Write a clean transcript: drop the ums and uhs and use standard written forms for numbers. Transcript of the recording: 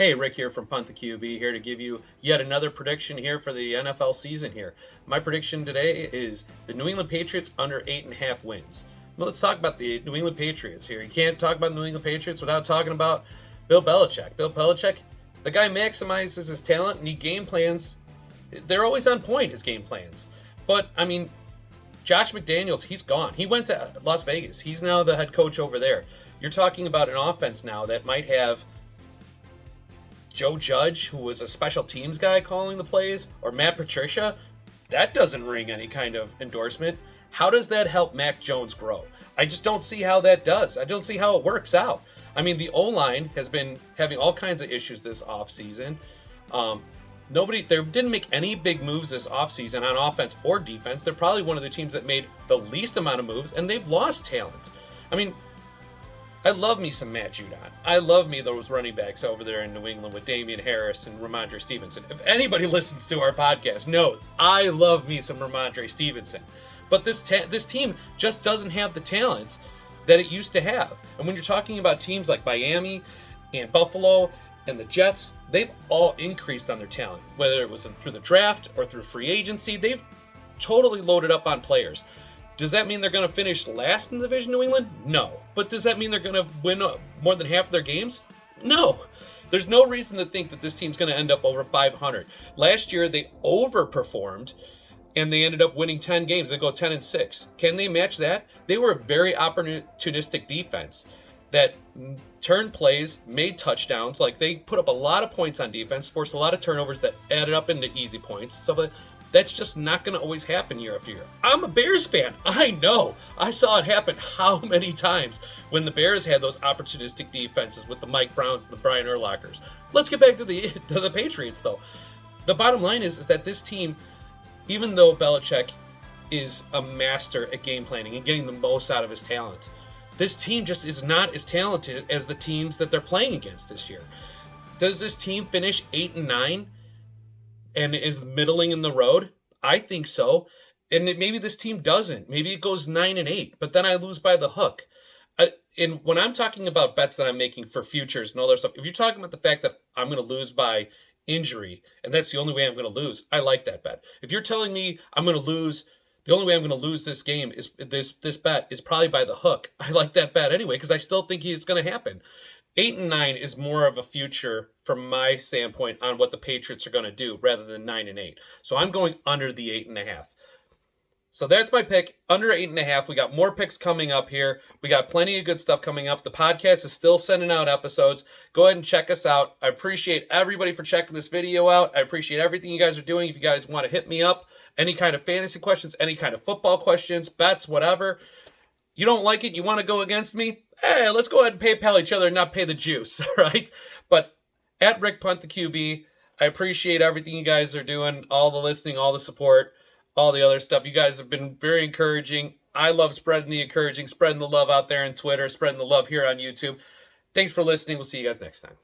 Hey, Rick here from Punt The QB, here to give you yet another prediction here for the NFL season here. My prediction today is the New England Patriots under 8.5 wins. Well, let's talk about the New England Patriots here. You can't talk about the New England Patriots without talking about Bill Belichick. Bill Belichick, the guy maximizes his talent and he game plans. They're always on point, his game plans. But, Josh McDaniels, he's gone. He went to Las Vegas. He's now the head coach over there. You're talking about an offense now that might have Joe Judge, who was a special teams guy calling the plays, or Matt Patricia. That doesn't ring any kind of endorsement. How does that help Mac Jones grow? I just don't see how that does. I don't see how it works out. The O-line has been having all kinds of issues this offseason. They didn't make any big moves this offseason on offense or defense. They're probably one of the teams that made the least amount of moves, and they've lost talent. I love me some Matt Judon. I love me those running backs over there in New England with Damian Harris and Ramondre Stevenson. If anybody listens to our podcast knows I love me some Ramondre Stevenson. But this team just doesn't have the talent that it used to have. And when you're talking about teams like Miami and Buffalo and the Jets, they've all increased on their talent. Whether it was through the draft or through free agency, they've totally loaded up on players. Does that mean they're going to finish last in the division, New England? No. But does that mean they're going to win more than half of their games? No. There's no reason to think that this team's going to end up over 500. Last year, they overperformed, and they ended up winning 10 games. They go 10-6. Can they match that? They were a very opportunistic defense that turned plays, made touchdowns. Like, they put up a lot of points on defense, forced a lot of turnovers that added up into easy points, stuff like that. That's just not going to always happen year after year. I'm a Bears fan. I know. I saw it happen how many times when the Bears had those opportunistic defenses with the Mike Browns and the Brian Urlachers. Let's get back to the Patriots, though. The bottom line is that this team, even though Belichick is a master at game planning and getting the most out of his talent, this team just is not as talented as the teams that they're playing against this year. Does this team finish 8-9? And is middling in the road? I think so. And maybe this team doesn't. Maybe it goes 9-8, but then I lose by the hook. And when I'm talking about bets that I'm making for futures and all that stuff, if you're talking about the fact that I'm going to lose by injury, and that's the only way I'm going to lose, I like that bet. If you're telling me I'm going to lose, the only way I'm going to lose this game is this bet is probably by the hook, I like that bet anyway, because I still think it's going to happen. 8-9 is more of a future from my standpoint on what the Patriots are going to do rather than 9-8. So I'm going under the 8.5. So that's my pick, under 8.5. We got more picks coming up here. We got plenty of good stuff coming up. The podcast is still sending out episodes. Go ahead and check us out. I appreciate everybody for checking this video out. I appreciate everything you guys are doing. If you guys want to hit me up, any kind of fantasy questions, any kind of football questions, bets, whatever. You don't like it? You want to go against me? Hey, let's go ahead and PayPal each other and not pay the juice, all right? But at Rick Punt The QB, I appreciate everything you guys are doing, all the listening, all the support, all the other stuff. You guys have been very encouraging. I love spreading the encouraging, spreading the love out there on Twitter, spreading the love here on YouTube. Thanks for listening. We'll see you guys next time.